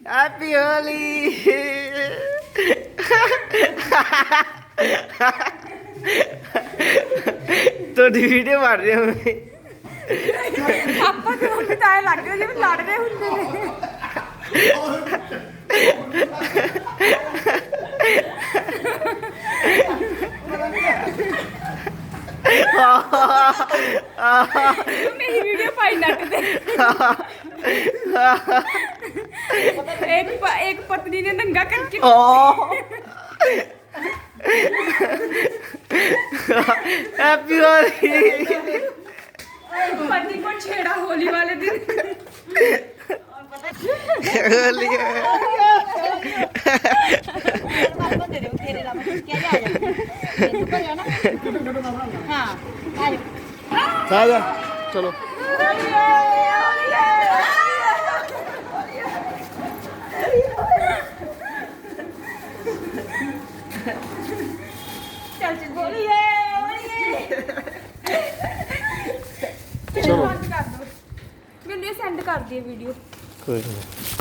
happy Holi तो video बन रहे हो ਆਪਾਂ ਤੇ ਮੰਮੀ ਤਾਂ ਐਂ ਲੱਗ ਰਿਹਾ ਜਿਵੇਂ ਲੜ ਰਹੇ ਹੁੰਦੇ ਨੇ मेरी वीडियो पाई नट दे एक पत्नी ने नंगा करके हैप्पी होली पति को छेड़ा होली वाले दिन होली आजा चलो चलो मैंने सेंड कर दिया वीडियो कोई नहीं